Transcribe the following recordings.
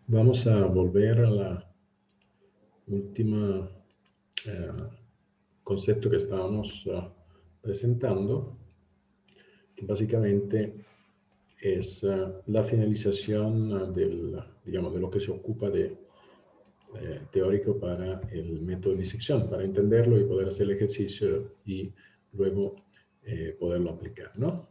Vamos a volver a la última concepto que estábamos presentando, que básicamente es la finalización digamos, de lo que se ocupa de teórico para el método de disección, para entenderlo y poder hacer el ejercicio y luego poderlo aplicar, ¿no?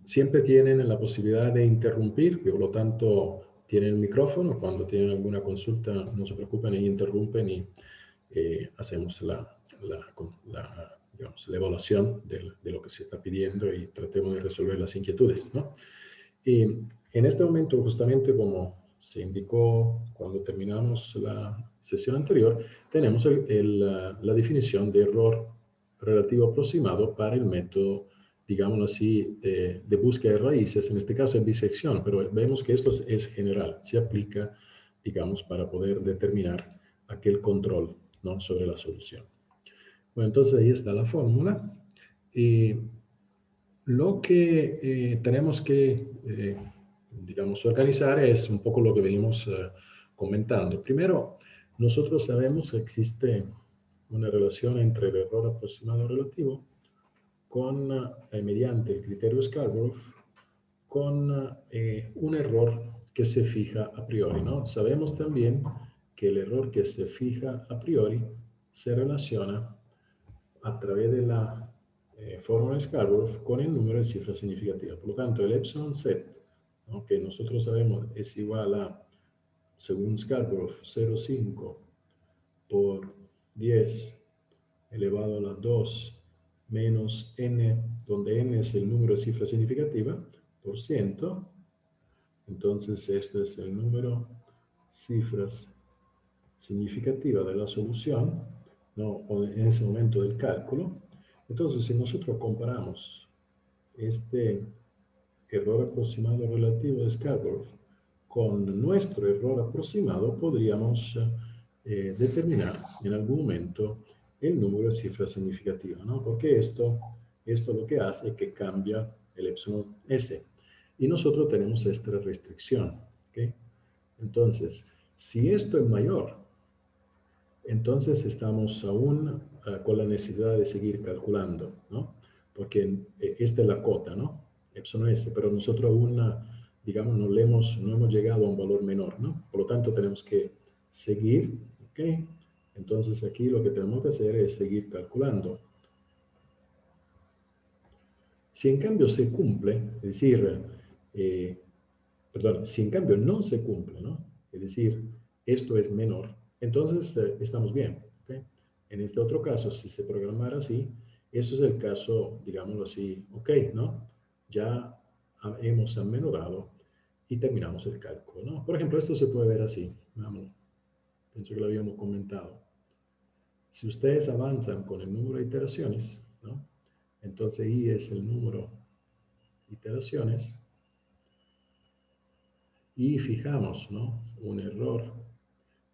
Siempre tienen la posibilidad de interrumpir, por lo tanto tienen el micrófono. Cuando tienen alguna consulta, no se preocupen y interrumpen y hacemos digamos, la evaluación de lo que se está pidiendo y tratemos de resolver las inquietudes, ¿no? En este momento, justamente como se indicó cuando terminamos la sesión anterior, tenemos la definición de error relativo aproximado para el método, digámoslo así, de búsqueda de raíces. En este caso es disección, pero vemos que esto es general, se aplica, digamos, para poder determinar aquel control, ¿no?, sobre la solución. Bueno, entonces ahí está la fórmula. Lo que tenemos que, digamos, organizar es un poco lo que venimos comentando. Primero, nosotros sabemos que existe una relación entre el error aproximado relativo mediante el criterio Scarborough, con un error que se fija a priori, ¿no? Sabemos también que el error que se fija a priori se relaciona a través de la fórmula Scarborough con el número de cifras significativas. Por lo tanto, el epsilon z, ¿no?, que nosotros sabemos es igual a, según Scarborough, 0,5 por 10 elevado a la 2 menos n, donde n es el número de cifras significativas, por ciento. Entonces, esto es el número cifras significativas de la solución, ¿no?, o en ese momento del cálculo. Entonces, si nosotros comparamos este error aproximado relativo de Scarborough con nuestro error aproximado, podríamos determinar en algún momento el número de cifras significativas, ¿no? Porque esto lo que hace es que cambia el epsilon s. Y nosotros tenemos esta restricción, ¿ok? Entonces, si esto es mayor, entonces estamos aún con la necesidad de seguir calculando, ¿no? Porque esta es la cota, ¿no? Epsilon s, pero nosotros aún, digamos, no hemos llegado a un valor menor, ¿no? Por lo tanto, tenemos que seguir, ¿ok? Entonces, aquí lo que tenemos que hacer es seguir calculando. Si en cambio se cumple, es decir, perdón, si en cambio no se cumple, ¿no?, es decir, esto es menor, entonces estamos bien, ¿ok? En este otro caso, si se programara así, eso es el caso, digámoslo así, ok, ¿no? Ya hemos amenorado y terminamos el cálculo, ¿no? Por ejemplo, esto se puede ver así, vamos, pienso que lo habíamos comentado. Si ustedes avanzan con el número de iteraciones, ¿no?, entonces I es el número de iteraciones, y fijamos, ¿no?, un error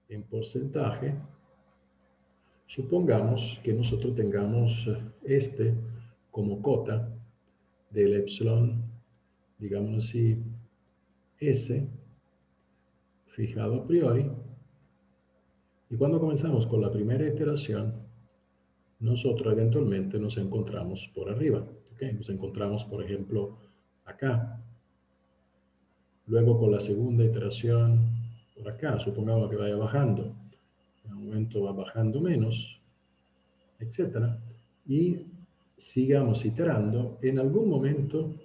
en porcentaje. Supongamos que nosotros tengamos este como cota del epsilon, digamos así, S, fijado a priori. Y cuando comenzamos con la primera iteración, nosotros eventualmente nos encontramos por arriba, ¿okay? Nos encontramos, por ejemplo, acá. Luego con la segunda iteración, por acá, supongamos que vaya bajando. En un momento va bajando menos, etcétera, y sigamos iterando. En algún momento,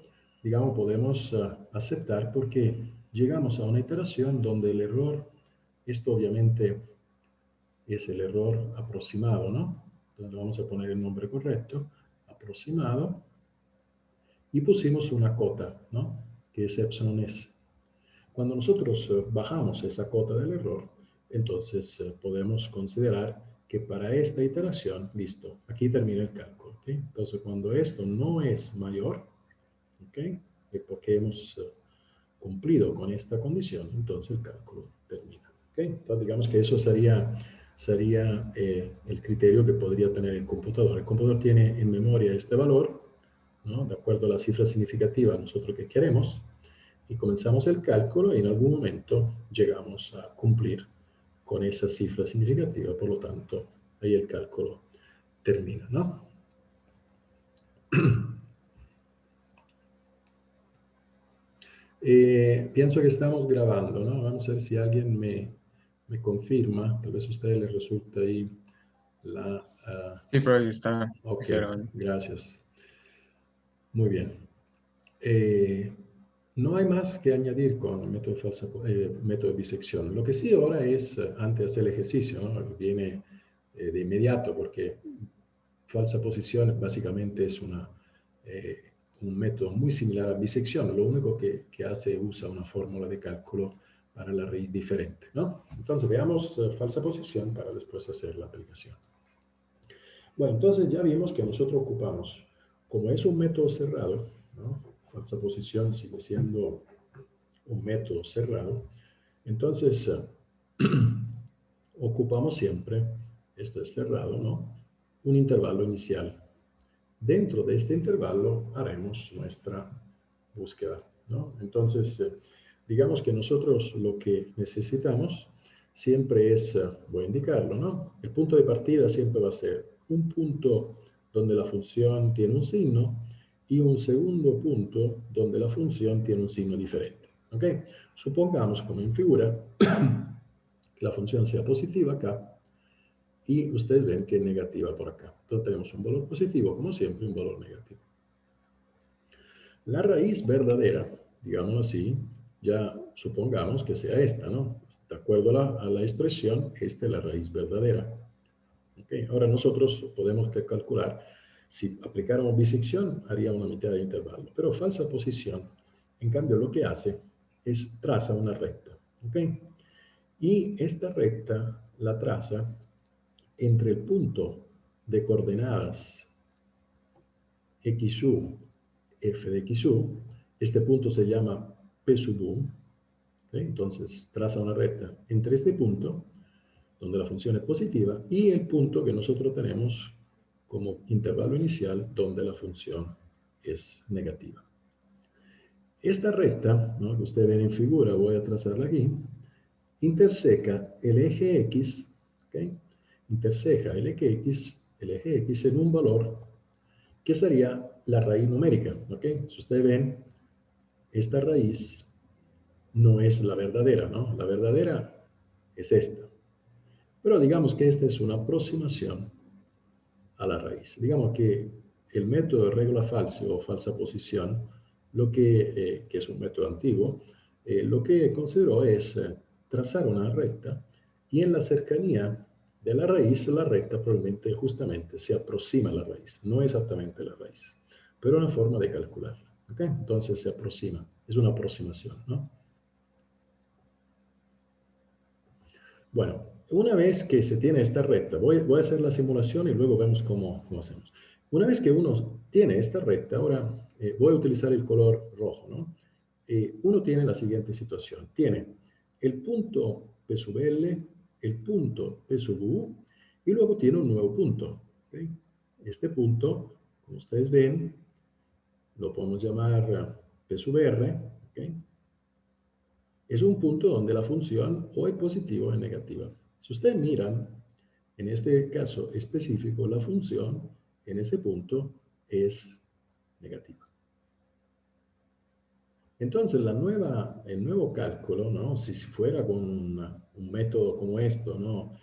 digamos, podemos aceptar porque llegamos a una iteración donde el error, esto obviamente es el error aproximado, ¿no? Entonces vamos a poner el nombre correcto, aproximado, y pusimos una cota, ¿no?, que es epsilon s. Cuando nosotros bajamos esa cota del error, entonces podemos considerar que para esta iteración, listo, aquí termina el cálculo, ¿okay? Entonces, cuando esto no es mayor, ¿okay?, porque hemos cumplido con esta condición, entonces el cálculo termina, ¿okay? Entonces, digamos que eso sería el criterio que podría tener el computador. El computador tiene en memoria este valor, ¿no?, de acuerdo a la cifra significativa nosotros que queremos, y comenzamos el cálculo y en algún momento llegamos a cumplir con esa cifra significativa, por lo tanto, ahí el cálculo termina, ¿no? Pienso que estamos grabando, ¿no? Vamos a ver si alguien me confirma, tal vez a ustedes les resulta ahí la... Sí, profe, está ok, grabando. gracias. Muy bien. Eh, no hay más que añadir con método, método de bisección. Lo que sí ahora es, antes de hacer el ejercicio, ¿no? Viene de inmediato, porque falsa posición básicamente es eh, un método muy similar a bisección. Lo único que hace, usa una fórmula de cálculo para la raíz diferente, ¿no? Entonces veamos falsa posición para después hacer la aplicación. Bueno, entonces ya vimos que nosotros ocupamos, como es un método cerrado, ¿no? Falsa posición sigue siendo un método cerrado, entonces ocupamos siempre, esto es cerrado, ¿no? Un intervalo inicial. Dentro de este intervalo haremos nuestra búsqueda, ¿no? Entonces, digamos que nosotros lo que necesitamos siempre es, voy a indicarlo, ¿no? El punto de partida siempre va a ser un punto donde la función tiene un signo y un segundo punto donde la función tiene un signo diferente, ¿ok? Supongamos, como en figura, que la función sea positiva acá y ustedes ven que es negativa por acá. Entonces tenemos un valor positivo, como siempre, un valor negativo. La raíz verdadera, digámoslo así, ya supongamos que sea esta, ¿no? De acuerdo a la expresión, esta es la raíz verdadera. ¿Okay? Ahora nosotros podemos calcular, si aplicáramos bisección, haría una mitad de intervalo, pero falsa posición, en cambio, lo que hace es traza una recta. ¿Ok? Y esta recta la traza entre el punto de coordenadas XU, F de XU, este punto se llama P sub U, ¿okay? Entonces traza una recta entre este punto, donde la función es positiva, y el punto que nosotros tenemos como intervalo inicial, donde la función es negativa. Esta recta, ¿no?, que ustedes ven en figura, voy a trazarla aquí, interseca el eje X, ¿okay? Interseca el eje X en un valor que sería la raíz numérica, ¿ok? Si ustedes ven, esta raíz no es la verdadera, ¿no? La verdadera es esta. Pero digamos que esta es una aproximación a la raíz. Digamos que el método de regla falsa o falsa posición, que es un método antiguo, lo que consideró es trazar una recta y en la cercanía de la recta probablemente justamente se aproxima a la raíz, no exactamente la raíz, pero una forma de calcularla. ¿Okay? Entonces se aproxima, es una aproximación, ¿no? Bueno, una vez que se tiene esta recta, voy a hacer la simulación y luego vemos cómo hacemos. Una vez que uno tiene esta recta, ahora voy a utilizar el color rojo, ¿no? Uno tiene la siguiente situación. Tiene el punto P sub L, el punto P sub U, y luego tiene un nuevo punto. ¿Okay? Este punto, como ustedes ven, lo podemos llamar P sub R, ¿okay? Es un punto donde la función o es positiva o es negativa. Si ustedes miran, en este caso específico, la función en ese punto es negativa. Entonces, el nuevo cálculo, ¿no? Si fuera con un método como esto, ¿no?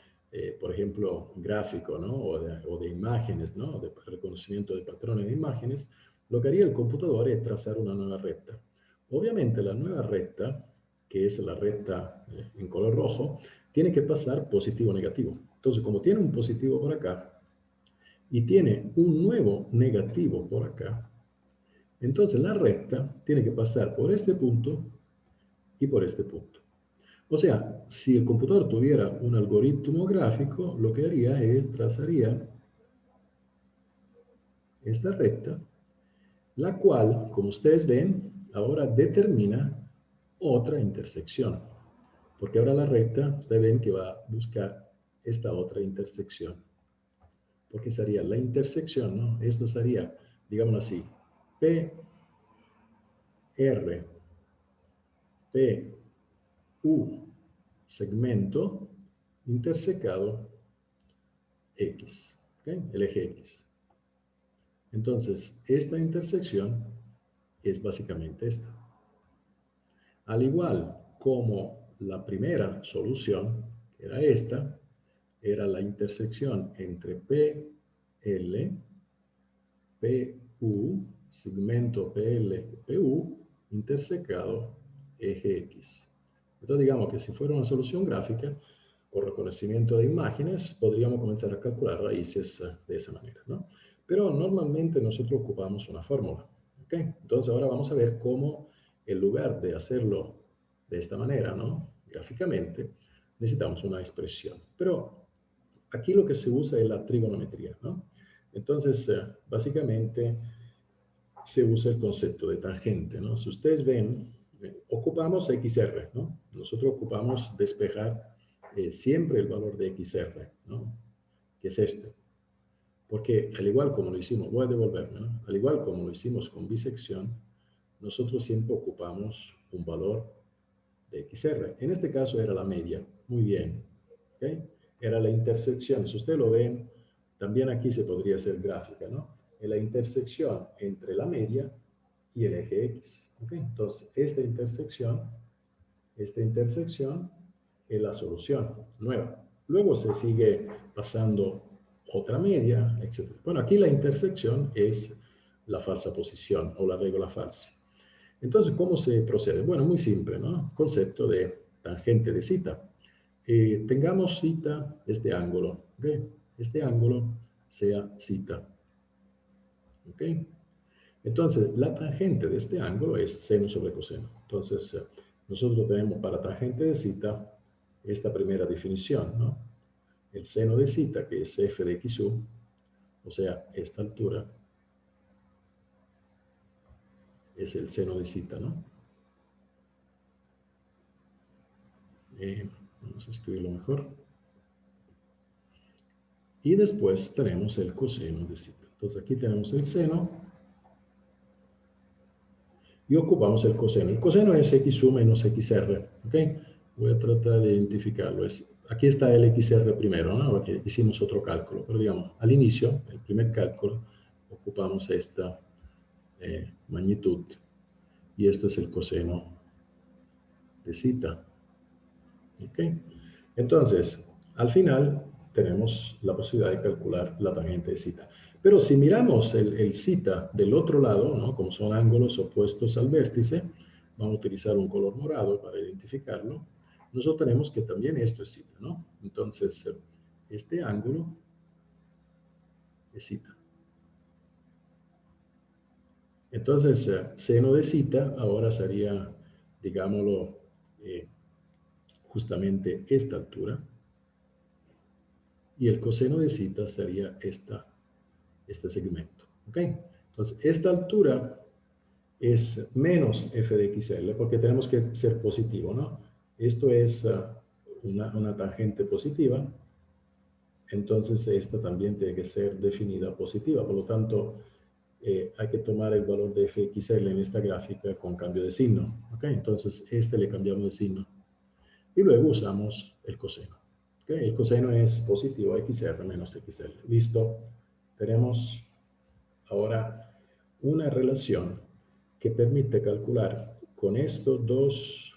Por ejemplo, gráfico, ¿no? O de imágenes, ¿no? De reconocimiento de patrones de imágenes, lo que haría el computador es trazar una nueva recta. Obviamente, la nueva recta, que es la recta en color rojo, tiene que pasar positivo o negativo. Entonces, como tiene un positivo por acá y tiene un nuevo negativo por acá, entonces la recta tiene que pasar por este punto y por este punto. O sea, si el computador tuviera un algoritmo gráfico, lo que haría es trazaría esta recta, la cual, como ustedes ven, ahora determina otra intersección. Porque ahora la recta, ustedes ven que va a buscar esta otra intersección. Porque sería la intersección, ¿no? Esto sería, digamos así, P, R, PU segmento intersecado X, ¿okay? El eje X. Entonces, esta intersección es básicamente esta. Al igual como la primera solución, que era esta, era la intersección entre PL, PU, segmento PL, PU, intersecado eje X. Entonces, digamos que si fuera una solución gráfica, con reconocimiento de imágenes, podríamos comenzar a calcular raíces de esa manera, ¿no? Pero normalmente nosotros ocupamos una fórmula, ¿ok? Entonces, ahora vamos a ver cómo, en lugar de hacerlo de esta manera, ¿no? Gráficamente, necesitamos una expresión. Pero aquí lo que se usa es la trigonometría, ¿no? Entonces, básicamente, se usa el concepto de tangente, ¿no? Si ustedes ven, ocupamos XR, ¿no? Nosotros ocupamos despejar siempre el valor de XR, ¿no? Que es este. Porque al igual como lo hicimos, voy a devolverme, ¿no? Al igual como lo hicimos con bisección, nosotros siempre ocupamos un valor de XR. En este caso era la media. Muy bien. ¿Okay? Era la intersección. Si ustedes lo ven, también aquí se podría hacer gráfica, ¿no? Es la intersección entre la media y el eje X. ¿Okay? Entonces, esta intersección es la solución nueva. Luego se sigue pasando otra media, etc. Bueno, aquí la intersección es la falsa posición o la regla falsa. Entonces, ¿cómo se procede? Bueno, muy simple, ¿no? Concepto de tangente de cita. Tengamos cita este ángulo, ¿ok? Este ángulo sea cita, ¿ok? Entonces, la tangente de este ángulo es seno sobre coseno. Entonces, nosotros tenemos para tangente de cita esta primera definición, ¿no? El seno de cita, que es f de xu, o sea, esta altura, es el seno de cita, ¿no? Vamos a escribirlo mejor. Y después tenemos el coseno de cita. Entonces, aquí tenemos el seno y ocupamos el coseno. El coseno es xu menos xr, ¿ok? Voy a tratar de identificarlo. Aquí está el xr primero, ¿no? Porque hicimos otro cálculo, pero digamos, al inicio, el primer cálculo, ocupamos esta magnitud y esto es el coseno de cita, ¿ok? Entonces, al final tenemos la posibilidad de calcular la tangente de cita. Pero si miramos el cita del otro lado, ¿no? Como son ángulos opuestos al vértice, vamos a utilizar un color morado para identificarlo. Nosotros tenemos que también esto es cita, ¿no? Entonces, este ángulo es cita. Entonces, seno de cita ahora sería, digámoslo, justamente esta altura. Y el coseno de cita sería este segmento. ¿Ok? Entonces, esta altura es menos f de xl, porque tenemos que ser positivo, ¿no? Esto es una tangente positiva, entonces esta también tiene que ser definida positiva, por lo tanto, hay que tomar el valor de fxl en esta gráfica con cambio de signo, ¿ok? Entonces, este le cambiamos de signo. Y luego usamos el coseno. ¿Okay? El coseno es positivo xr menos xl. Listo. Tenemos ahora una relación que permite calcular con estos dos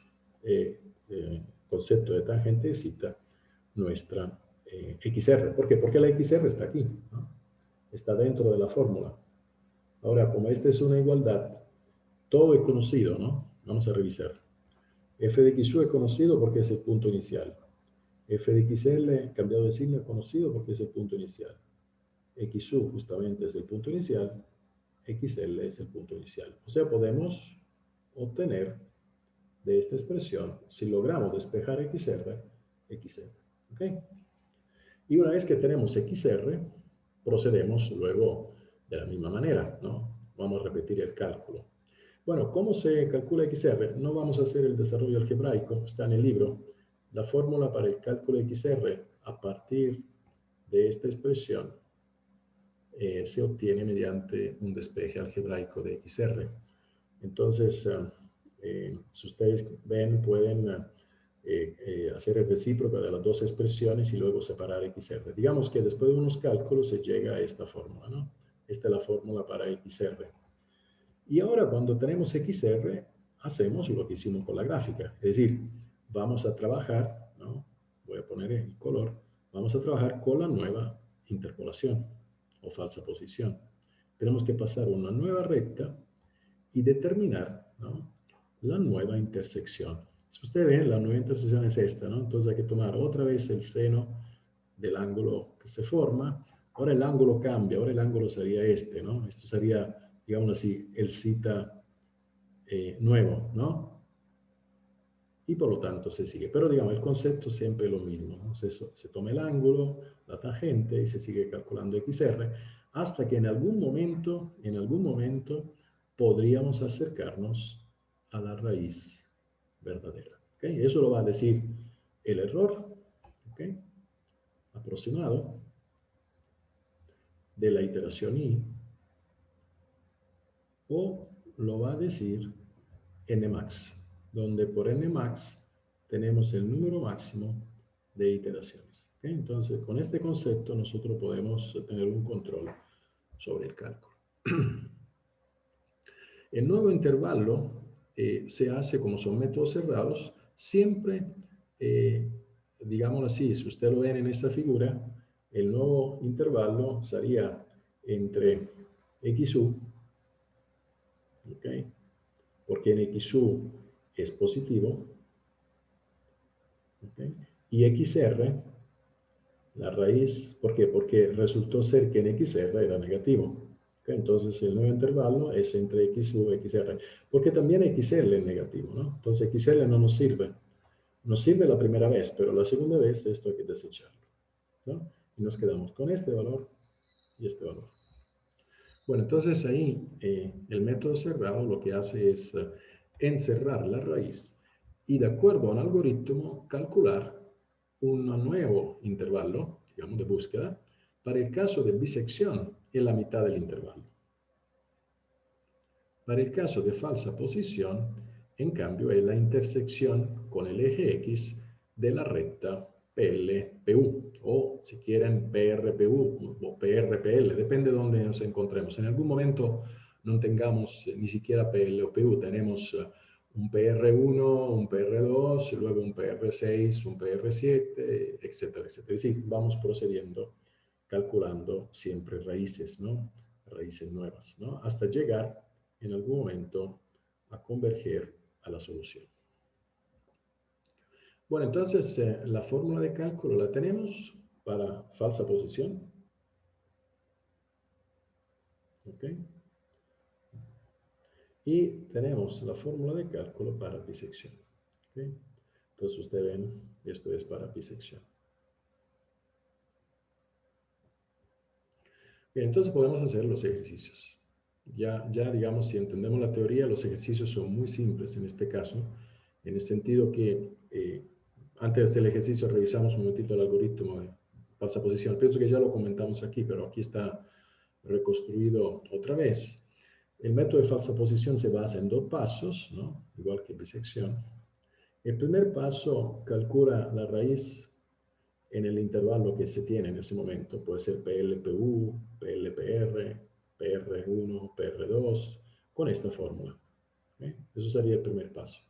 conceptos de tangente de cita nuestra XR. ¿Por qué? Porque la XR está aquí, ¿no? Está dentro de la fórmula. Ahora, como esta es una igualdad, todo es conocido, ¿no? Vamos a revisar. F de xu es conocido porque es el punto inicial. F de xl cambiado de signo es conocido porque es el punto inicial. XU justamente es el punto inicial, XL es el punto inicial. O sea, podemos obtener de esta expresión, si logramos despejar XR, XR. ¿Ok? Y una vez que tenemos XR, procedemos luego de la misma manera, ¿no? Vamos a repetir el cálculo. Bueno, ¿cómo se calcula XR? No vamos a hacer el desarrollo algebraico, está en el libro. La fórmula para el cálculo de XR a partir de esta expresión se obtiene mediante un despeje algebraico de XR. Entonces, Si ustedes ven, pueden hacer el recíproco de las dos expresiones y luego separar XR. Digamos que después de unos cálculos se llega a esta fórmula, ¿no? Esta es la fórmula para XR. Y ahora cuando tenemos XR, hacemos lo que hicimos con la gráfica. Es decir, vamos a trabajar, ¿no? Voy a poner el color. Vamos a trabajar con la nueva interpolación o falsa posición. Tenemos que pasar una nueva recta y determinar, ¿no?, la nueva intersección. Si ustedes ven, la nueva intersección es esta, ¿no? Entonces hay que tomar otra vez el seno del ángulo que se forma. Ahora el ángulo cambia, ahora el ángulo sería este, ¿no? Esto sería, digamos así, el zeta nuevo, ¿no? Y por lo tanto se sigue. Pero digamos, el concepto siempre es lo mismo, ¿no? Se toma el ángulo, la tangente y se sigue calculando XR hasta que en algún momento podríamos acercarnos a la raíz verdadera. ¿Okay? Eso lo va a decir el error, ¿okay?, aproximado de la iteración I, o lo va a decir Nmax, donde por Nmax tenemos el número máximo de iteraciones. ¿Okay? Entonces, con este concepto nosotros podemos tener un control sobre el cálculo. El nuevo intervalo se hace, como son métodos cerrados, siempre, digámoslo así, si usted lo ven en esta figura, el nuevo intervalo sería entre XU, ¿okay?, porque en XU es positivo, ¿okay?, y XR, la raíz, ¿por qué? Porque resultó ser que en XR era negativo. ¿Okay? Entonces el nuevo intervalo es entre XU y XR, porque también XL es negativo, ¿no? Entonces XL no nos sirve. Nos sirve la primera vez, pero la segunda vez esto hay que desecharlo, ¿no? Y nos quedamos con este valor y este valor. Bueno, entonces ahí el método cerrado lo que hace es encerrar la raíz y de acuerdo a un algoritmo calcular un nuevo intervalo, digamos, de búsqueda, para el caso de bisección en la mitad del intervalo. Para el caso de falsa posición, en cambio, es la intersección con el eje X de la recta PL-PU, o si quieren PRPU o PRPL, depende de dónde nos encontremos. En algún momento no tengamos ni siquiera PL o PU, tenemos un PR1, un PR2, luego un PR6, un PR7, etcétera, etcétera. Es decir, vamos procediendo calculando siempre raíces, ¿no? Raíces nuevas, ¿no? Hasta llegar en algún momento a converger a la solución. Bueno, entonces la fórmula de cálculo la tenemos para falsa posición. ¿Ok? Y tenemos la fórmula de cálculo para bisección. ¿Ok? Entonces ustedes ven, esto es para bisección. Bien, entonces podemos hacer los ejercicios. Ya digamos, si entendemos la teoría, los ejercicios son muy simples en este caso, en el sentido que antes de hacer el ejercicio revisamos un momentito el algoritmo de falsa posición. Pienso que ya lo comentamos aquí, pero aquí está reconstruido otra vez. El método de falsa posición se basa en dos pasos, ¿no? Igual que bisección. El primer paso calcula la raíz en el intervalo que se tiene en ese momento. Puede ser PLPU, PLPR, PR1, PR2, con esta fórmula. ¿Okay? Eso sería el primer paso.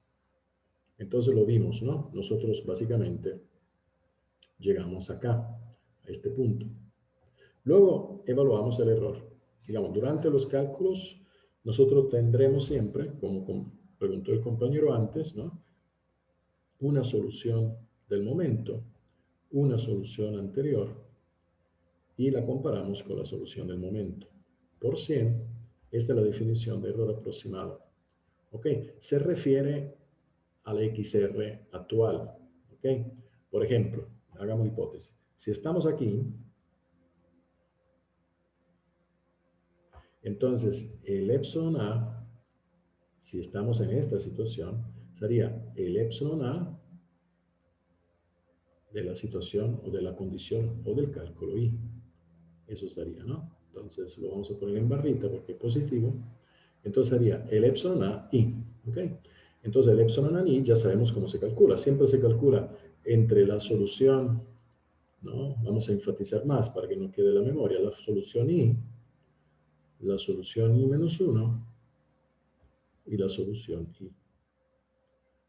Entonces lo vimos, ¿no? Nosotros básicamente llegamos acá, a este punto. Luego evaluamos el error. Digamos, durante los cálculos, nosotros tendremos siempre, como preguntó el compañero antes, ¿no?, una solución del momento, una solución anterior, y la comparamos con la solución del momento. Por 100, esta es la definición de error aproximado. ¿Ok? Se refiere a la XR actual. ¿Ok? Por ejemplo, hagamos hipótesis. Si estamos aquí, entonces el epsilon A, si estamos en esta situación, sería el epsilon A de la situación o de la condición o del cálculo I. Eso sería, ¿no? Entonces lo vamos a poner en barrita porque es positivo. Entonces sería el epsilon A I. ¿Ok? Entonces el epsilon an i ya sabemos cómo se calcula. Siempre se calcula entre la solución, ¿no? Vamos a enfatizar más para que no quede la memoria. La solución i menos 1 y la solución i.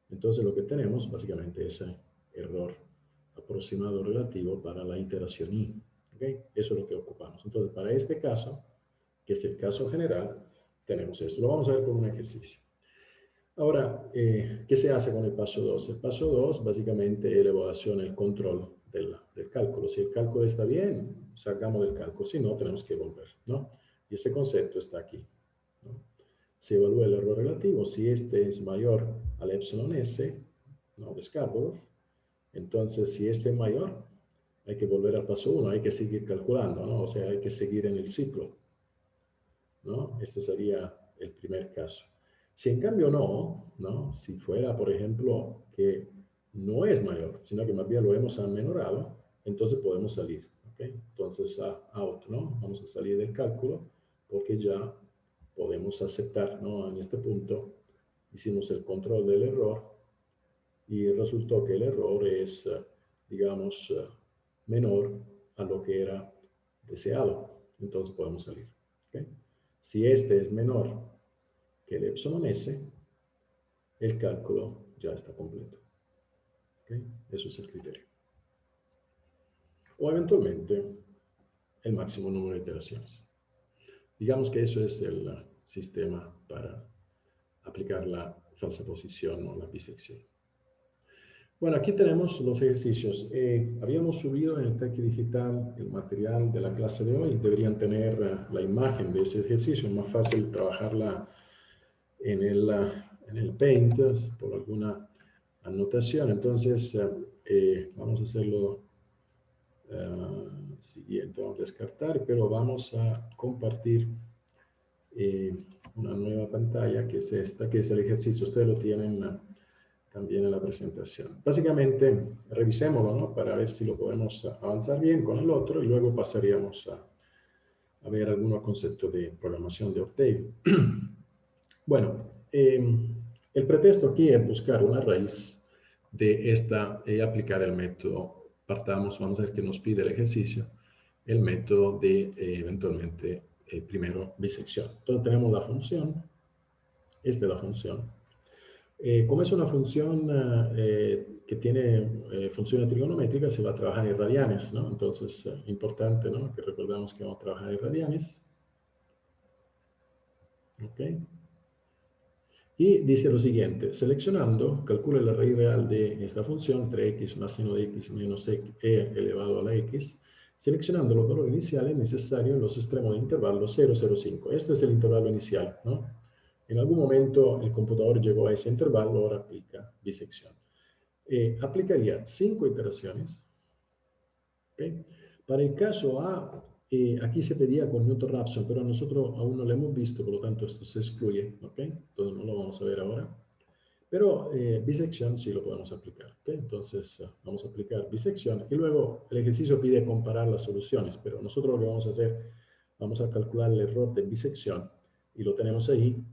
Entonces lo que tenemos básicamente es error aproximado relativo para la iteración i. ¿Okay? Eso es lo que ocupamos. Entonces para este caso, que es el caso general, tenemos esto. Lo vamos a ver con un ejercicio. Ahora, ¿qué se hace con el paso 2? El paso 2 básicamente es la evaluación, el control del cálculo. Si el cálculo está bien, sacamos del cálculo. Si no, tenemos que volver, ¿no? Y ese concepto está aquí, ¿no? Se evalúa el error relativo. Si este es mayor al epsilon s, ¿no? De Skarsgård, entonces si este es mayor, hay que volver al paso 1, hay que seguir calculando, ¿no? O sea, hay que seguir en el ciclo, ¿no? Este sería el primer caso. Si en cambio no, ¿no? Si fuera, por ejemplo, que no es mayor, sino que más bien lo hemos amenorado, entonces podemos salir, ¿ok? Entonces, out, ¿no? Vamos a salir del cálculo porque ya podemos aceptar, ¿no? En este punto hicimos el control del error y resultó que el error es, digamos, menor a lo que era deseado. Entonces podemos salir, ¿ok? Si este es menor que el epsilon s, el cálculo ya está completo. ¿Okay? Eso es el criterio. O eventualmente, el máximo número de iteraciones. Digamos que eso es el sistema para aplicar la falsa posición o la bisección. Bueno, aquí tenemos los ejercicios. Habíamos subido en el Tech Digital el material de la clase de hoy. Deberían tener la imagen de ese ejercicio. Es más fácil trabajarla en el Paint por alguna anotación. Entonces, vamos a hacerlo siguiente. Vamos a descartar, pero vamos a compartir una nueva pantalla, que es esta, que es el ejercicio. Ustedes lo tienen también en la presentación. Básicamente, revisémoslo, ¿no? Para ver si lo podemos avanzar bien con el otro y luego pasaríamos a ver algunos conceptos de programación de Octave. Bueno, el pretexto aquí es buscar una raíz de esta y aplicar el método. Partamos, vamos a ver qué nos pide el ejercicio, el método de eventualmente primero bisección. Entonces tenemos la función, esta es la función. Como es una función que tiene funciones trigonométricas, se va a trabajar en radianes, ¿no? Entonces, importante, ¿no? Que recordamos que vamos a trabajar en radianes. ¿Ok? Y dice lo siguiente, seleccionando, calcula la raíz real de esta función, 3x más seno de x menos e elevado a la x, seleccionando los valores iniciales necesarios en los extremos del intervalo 0, 0, 5. Este es el intervalo inicial, ¿no? En algún momento el computador llegó a ese intervalo, ahora aplica bisección. Aplicaría 5 iteraciones. ¿Okay? Para el caso A, aquí se pedía con Newton-Raphson, pero nosotros aún no lo hemos visto, por lo tanto esto se excluye, ¿ok? Entonces no lo vamos a ver ahora. Pero bisección sí lo podemos aplicar, ¿ok? Entonces vamos a aplicar bisección y luego el ejercicio pide comparar las soluciones, pero nosotros lo que vamos a hacer, vamos a calcular el error de bisección y lo tenemos ahí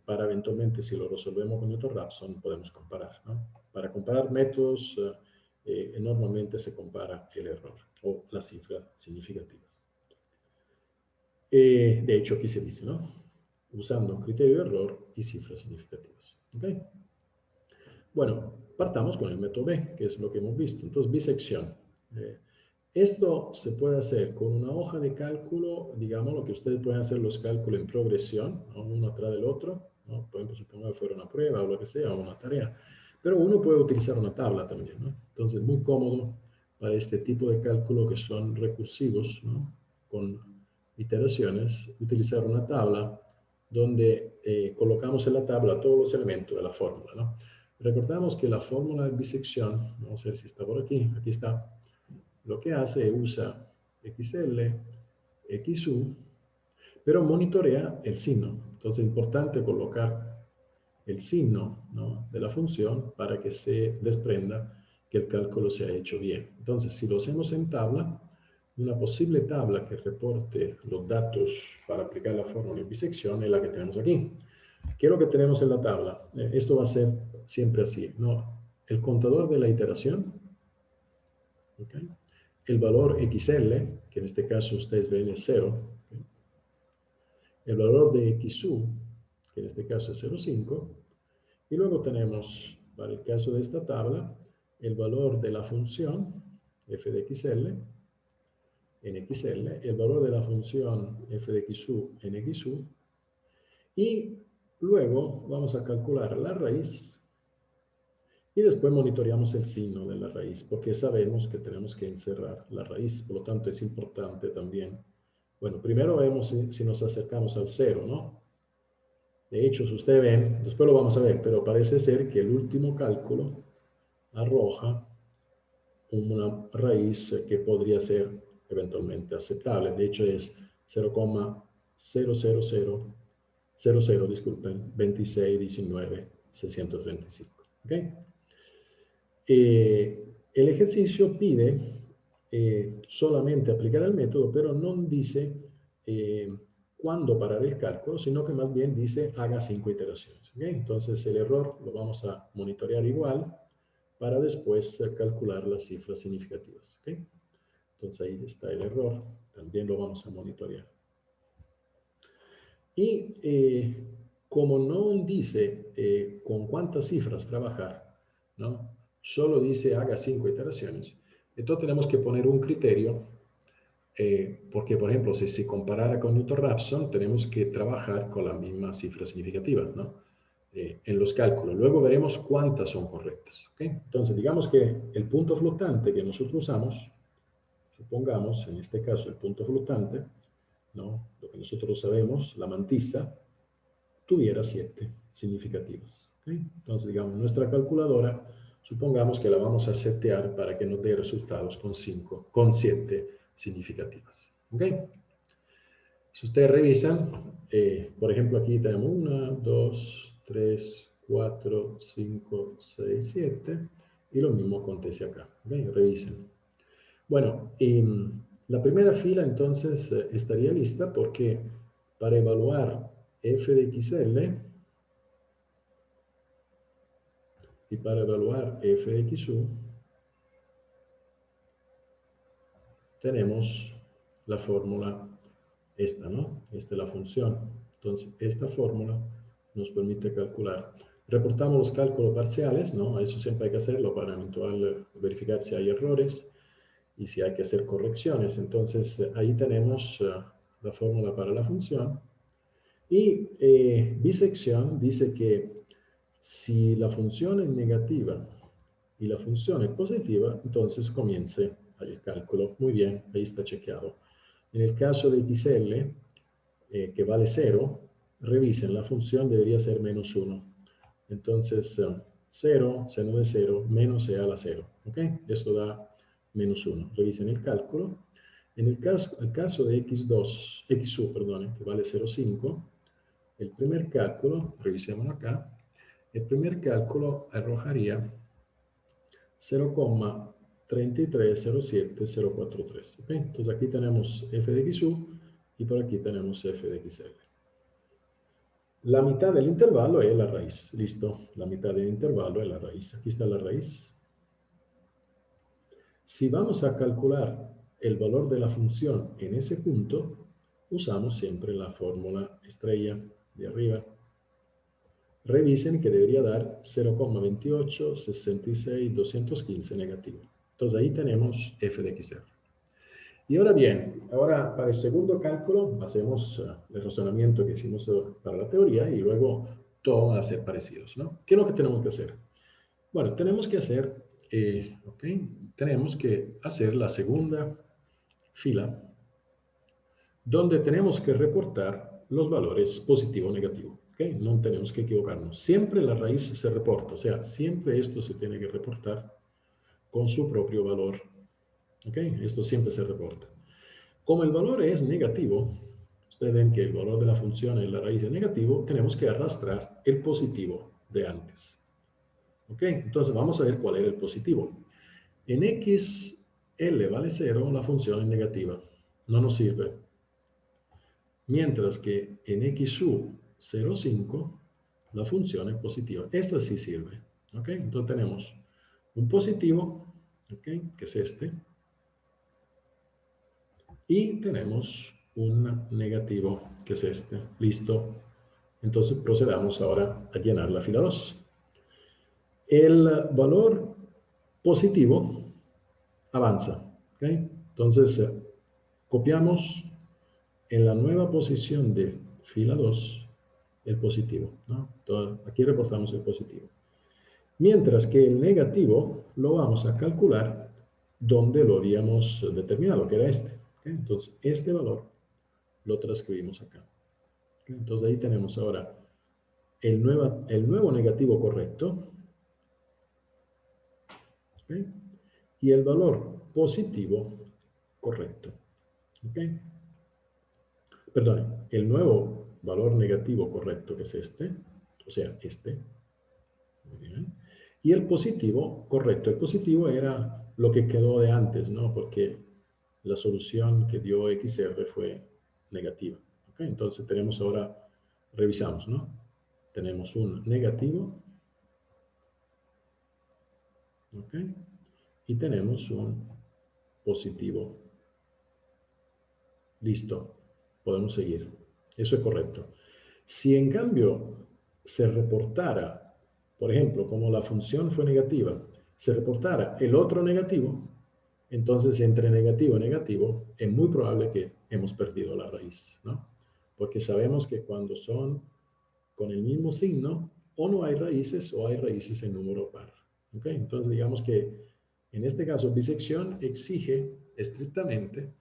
para eventualmente, si lo resolvemos con Newton-Raphson, podemos comparar, ¿no? Para comparar métodos, normalmente se compara el error o las cifras significativas. De hecho, aquí se dice, ¿no? Usando criterio de error y cifras significativas. ¿Ok? Bueno, partamos con el método B, que es lo que hemos visto. Entonces, bisección. Esto se puede hacer con una hoja de cálculo, digamos, lo que ustedes pueden hacer los cálculos en progresión, ¿no? Uno atrás del otro, ¿no? Por ejemplo, supongamos que fuera una prueba o lo que sea, o una tarea. Pero uno puede utilizar una tabla también, ¿no? Entonces, muy cómodo para este tipo de cálculo que son recursivos, ¿no? Con iteraciones, utilizar una tabla donde colocamos en la tabla todos los elementos de la fórmula, ¿no? Recordamos que la fórmula de bisección, vamos a ver si está por aquí está, lo que hace es usa XL, XU, pero monitorea el signo. Entonces es importante colocar el signo, ¿no? De la función para que se desprenda que el cálculo se ha hecho bien. Entonces, si lo hacemos en tabla, una posible tabla que reporte los datos para aplicar la fórmula de bisección es la que tenemos aquí. ¿Qué es lo que tenemos en la tabla? Esto va a ser siempre así, ¿no? El contador de la iteración, ¿ok? El valor XL, que en este caso ustedes ven es 0, ¿ok? El valor de XU, que en este caso es 0,5, y luego tenemos, para el caso de esta tabla, el valor de la función f de xl en xl, el valor de la función f de xu en xu, y luego vamos a calcular la raíz y después monitoreamos el signo de la raíz, porque sabemos que tenemos que encerrar la raíz, por lo tanto es importante también. Bueno, primero vemos si nos acercamos al cero, ¿no? De hecho, si ustedes ven, después lo vamos a ver, pero parece ser que el último cálculo arroja una raíz que podría ser eventualmente aceptable. De hecho, es 0,00000, disculpen, 26, 19, 635. ¿Okay? El ejercicio pide solamente aplicar el método, pero no dice cuándo parar el cálculo, sino que más bien dice haga 5 iteraciones. ¿Okay? Entonces el error lo vamos a monitorear igual para después calcular las cifras significativas. ¿Okay? Entonces ahí está el error, también lo vamos a monitorear. Y como no dice con cuántas cifras trabajar, ¿no? Solo dice haga 5 iteraciones, entonces tenemos que poner un criterio, porque por ejemplo, si se comparara con Newton-Raphson, tenemos que trabajar con la misma cifra significativa, ¿no? En los cálculos. Luego veremos cuántas son correctas. ¿Okay? Entonces, digamos que el punto flotante que nosotros usamos, supongamos, en este caso, el punto flotante, ¿no? Lo que nosotros sabemos, la mantisa, tuviera 7 significativas. ¿Okay? Entonces, digamos, nuestra calculadora, supongamos que la vamos a setear para que nos dé resultados con 7 significativas. ¿Okay? Si ustedes revisan, por ejemplo, aquí tenemos 1, 2, 3, 4, 5, 6, 7, y lo mismo acontece acá. ¿Okay? Revisen. Bueno, la primera fila entonces estaría lista porque para evaluar f de xl y para evaluar f de xu tenemos la fórmula esta, ¿no? Esta es la función. Entonces, esta fórmula nos permite calcular. Reportamos los cálculos parciales, ¿no? Eso siempre hay que hacerlo para eventual verificar si hay errores y si hay que hacer correcciones. Entonces, ahí tenemos la fórmula para la función. Y bisección dice que si la función es negativa y la función es positiva, entonces comience el cálculo. Muy bien, ahí está chequeado. En el caso de xl, que vale 0, revisen, la función debería ser menos 1. Entonces, 0, seno de 0, menos e a la 0. ¿Ok? Esto da menos 1. Revisen el cálculo. En el caso de xu, perdón, que vale 0,5, el primer cálculo, revisemos acá, el primer cálculo arrojaría 0,3307043. ¿Okay? Entonces aquí tenemos f de xu y por aquí tenemos f de xl. La mitad del intervalo es la raíz. Listo. La mitad del intervalo es la raíz. Aquí está la raíz. Si vamos a calcular el valor de la función en ese punto, usamos siempre la fórmula estrella de arriba. Revisen que debería dar 0,2866,215 negativo. Entonces ahí tenemos f de xr. Y ahora bien, ahora para el segundo cálculo hacemos el razonamiento que hicimos para la teoría y luego todo van a ser parecidos, ¿no? ¿Qué es lo que tenemos que hacer? Bueno, tenemos que hacer, tenemos que hacer la segunda fila donde tenemos que reportar los valores positivo o negativo. ¿Okay? No tenemos que equivocarnos. Siempre la raíz se reporta, o sea, siempre esto se tiene que reportar con su propio valor. ¿Okay? Esto siempre se reporta. Como el valor es negativo, ustedes ven que el valor de la función en la raíz es negativo, tenemos que arrastrar el positivo de antes. ¿Ok? Entonces vamos a ver cuál era el positivo. En xl vale 0, la función es negativa. No nos sirve. Mientras que en xu 0,5 la función es positiva. Esta sí sirve. ¿Ok? Entonces tenemos un positivo, ¿ok? Que es este. Y tenemos un negativo, que es este. Listo. Entonces procedamos ahora a llenar la fila 2. El valor positivo avanza. ¿Okay? Entonces, copiamos en la nueva posición de fila 2 el positivo, ¿no? Entonces, aquí reportamos el positivo. Mientras que el negativo lo vamos a calcular donde lo habíamos determinado, que era este. ¿Okay? Entonces, este valor lo transcribimos acá. ¿Okay? Entonces, ahí tenemos ahora el nuevo negativo correcto, ¿okay? Y el valor positivo correcto. ¿Okay? Perdón, el nuevo valor negativo correcto, que es este, o sea, este. Muy bien. Y el positivo correcto. El positivo era lo que quedó de antes, ¿no? Porque la solución que dio XR fue negativa. ¿Okay? Entonces tenemos ahora, revisamos, ¿no? Tenemos un negativo, ¿ok? Y tenemos un positivo. Listo, podemos seguir. Eso es correcto. Si en cambio se reportara, por ejemplo, como la función fue negativa, se reportara el otro negativo, entonces entre negativo y negativo es muy probable que hemos perdido la raíz, ¿no? Porque sabemos que cuando son con el mismo signo, o no hay raíces o hay raíces en número par. ¿Ok? Entonces digamos que en este caso bisección exige estrictamente,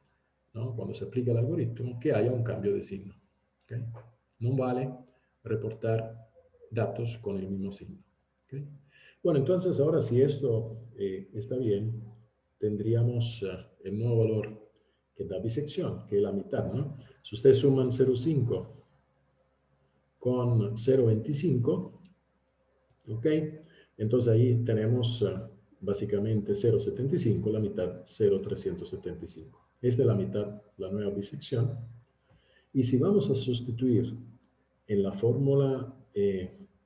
¿no? Cuando se aplica el algoritmo, que haya un cambio de signo. ¿Okay? No vale reportar datos con el mismo signo. ¿Okay? Bueno, entonces ahora si esto está bien, tendríamos el nuevo valor que da bisección, que es la mitad, ¿no? Si ustedes suman 0,5 con 0,25, ¿ok? Entonces ahí tenemos básicamente 0,75, la mitad 0,375. Esta es la mitad, la nueva bisección. Y si vamos a sustituir en la fórmula,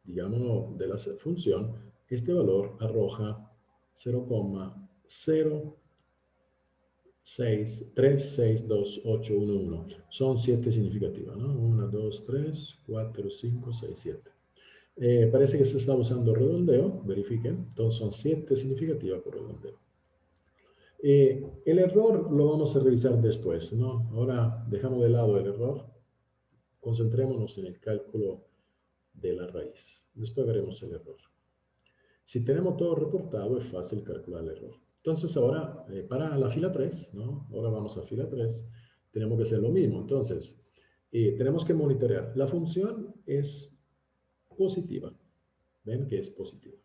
digamos, de la función, este valor arroja 0,063628111. Son 7 significativas, ¿no? 1, 2, 3, 4, 5, 6, 7. Parece que se está usando redondeo, verifiquen. Entonces son 7 significativas por redondeo. El error lo vamos a revisar después, ¿no? Ahora dejamos de lado el error. Concentrémonos en el cálculo de la raíz. Después veremos el error. Si tenemos todo reportado, es fácil calcular el error. Entonces ahora, para la fila 3, ¿no? Ahora vamos a fila 3, tenemos que hacer lo mismo. Entonces, tenemos que monitorear. La función es positiva. Ven que es positiva.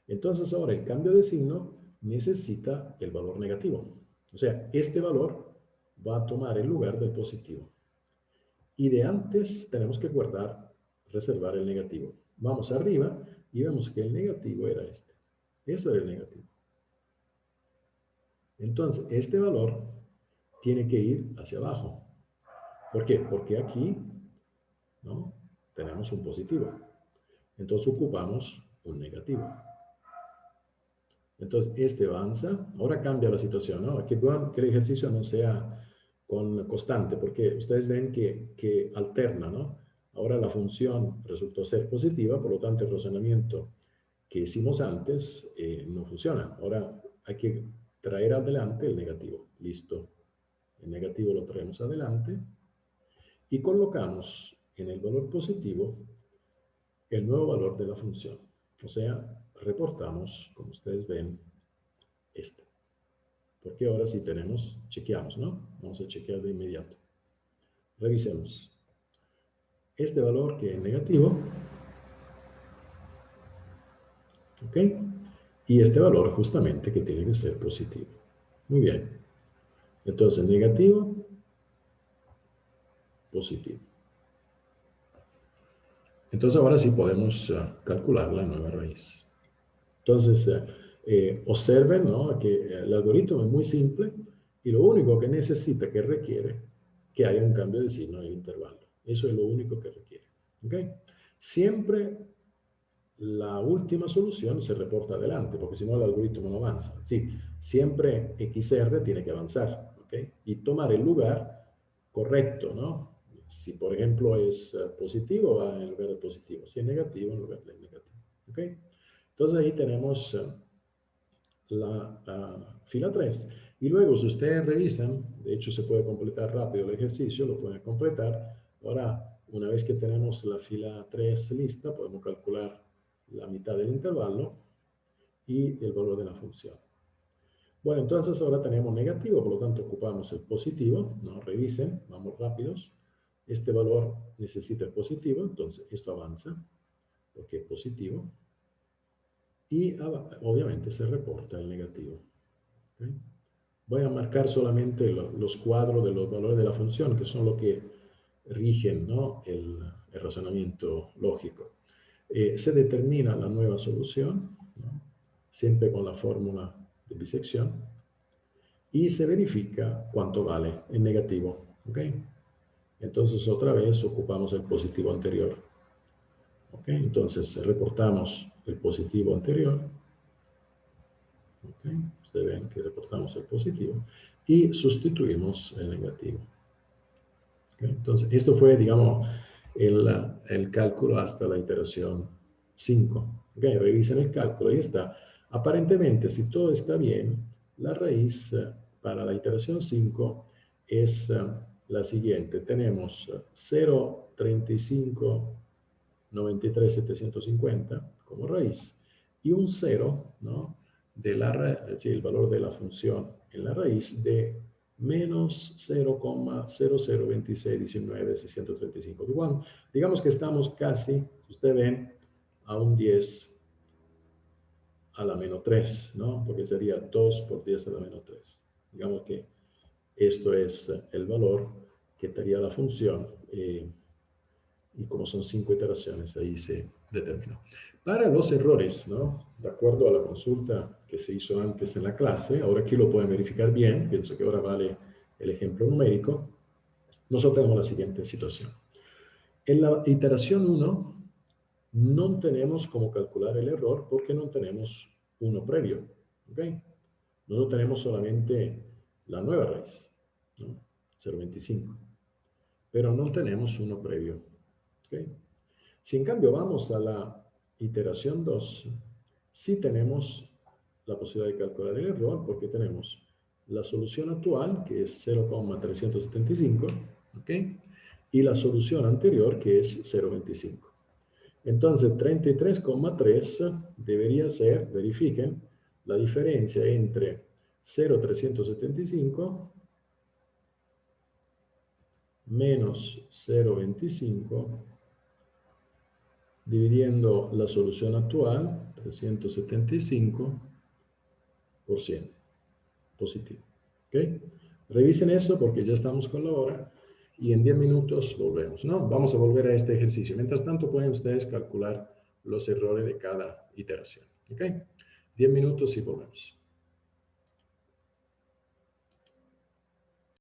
Entonces ahora el cambio de signo necesita el valor negativo. O sea, este valor va a tomar el lugar del positivo. Y de antes tenemos que guardar, reservar el negativo. Vamos arriba y vemos que el negativo era este. Eso era el negativo. Entonces, este valor tiene que ir hacia abajo. ¿Por qué? Porque aquí, ¿no? Tenemos un positivo. Entonces ocupamos un negativo. Entonces, este avanza. Ahora cambia la situación, ¿no? Aquí bueno que el ejercicio no sea constante, porque ustedes ven que alterna, ¿no? Ahora la función resultó ser positiva, por lo tanto el razonamiento que hicimos antes no funciona. Ahora hay que traer adelante el negativo. Listo. El negativo lo traemos adelante y colocamos en el valor positivo el nuevo valor de la función. O sea, reportamos, como ustedes ven, este. Porque ahora sí tenemos, chequeamos, ¿no? Vamos a chequear de inmediato. Revisemos. Este valor que es negativo, ¿ok? Y este valor justamente que tiene que ser positivo. Muy bien. Entonces, negativo, positivo. Entonces, ahora sí podemos calcular la nueva raíz. Entonces, observen, ¿no? Que el algoritmo es muy simple y lo único que necesita, que requiere, que haya un cambio de signo en el intervalo. Eso es lo único que requiere. ¿Ok? Siempre la última solución se reporta adelante, porque si no el algoritmo no avanza. Sí, siempre XR tiene que avanzar, ¿ok? Y tomar el lugar correcto, ¿no? Si, por ejemplo, es positivo, va en lugar de positivo. Si es negativo, en lugar de negativo, ¿ok? Entonces ahí tenemos la fila 3. Y luego, si ustedes revisan, de hecho se puede completar rápido el ejercicio, lo pueden completar. Ahora, una vez que tenemos la fila 3 lista, podemos calcular la mitad del intervalo y el valor de la función. Bueno, entonces ahora tenemos negativo, por lo tanto ocupamos el positivo, ¿no? Revisen, vamos rápidos. Este valor necesita el positivo, entonces esto avanza, porque es positivo. Y obviamente se reporta el negativo. ¿Okay? Voy a marcar solamente los cuadros de los valores de la función, que son los que rigen, ¿no? el razonamiento lógico. Se determina la nueva solución, ¿no? Siempre con la fórmula de bisección, y se verifica cuánto vale el negativo. ¿Okay? Entonces otra vez ocupamos el positivo anterior. ¿Okay? Entonces reportamos el positivo anterior. ¿Okay? Ustedes ven que reportamos el positivo y sustituimos el negativo. ¿Okay? Entonces esto fue, digamos, el cálculo hasta la iteración 5. ¿Okay? Revisen el cálculo, ahí está. Aparentemente, si todo está bien, la raíz para la iteración 5 es la siguiente. Tenemos 0,3593,750 como raíz y un 0, ¿no? Sí, el valor de la función en la raíz de menos 0,002619,635. Digamos que estamos casi, ustedes ven, a un 10 a la menos 3, ¿no? Porque sería 2 por 10 a la menos 3. Digamos que esto es el valor que daría la función y como son 5 iteraciones, ahí se determinó. Para los errores, ¿no? De acuerdo a la consulta que se hizo antes en la clase, ahora aquí lo pueden verificar bien, pienso que ahora vale el ejemplo numérico, nosotros tenemos la siguiente situación. En la iteración 1, no tenemos cómo calcular el error porque no tenemos uno previo, ¿ok? Nosotros tenemos solamente la nueva raíz, ¿no? 0,25, pero no tenemos uno previo, ¿ok? Si en cambio vamos a la iteración 2, sí tenemos la posibilidad de calcular el error porque tenemos la solución actual, que es 0,375, ¿ok? Y la solución anterior, que es 0,25. Entonces, 33,3 debería ser, verifiquen, la diferencia entre 0,375 menos 0,25 dividiendo la solución actual, 375 por 100, positivo. ¿Ok? Revisen eso porque ya estamos con la hora y en 10 minutos volvemos, ¿no? Vamos a volver a este ejercicio. Mientras tanto, pueden ustedes calcular los errores de cada iteración. ¿Ok? 10 minutos y volvemos.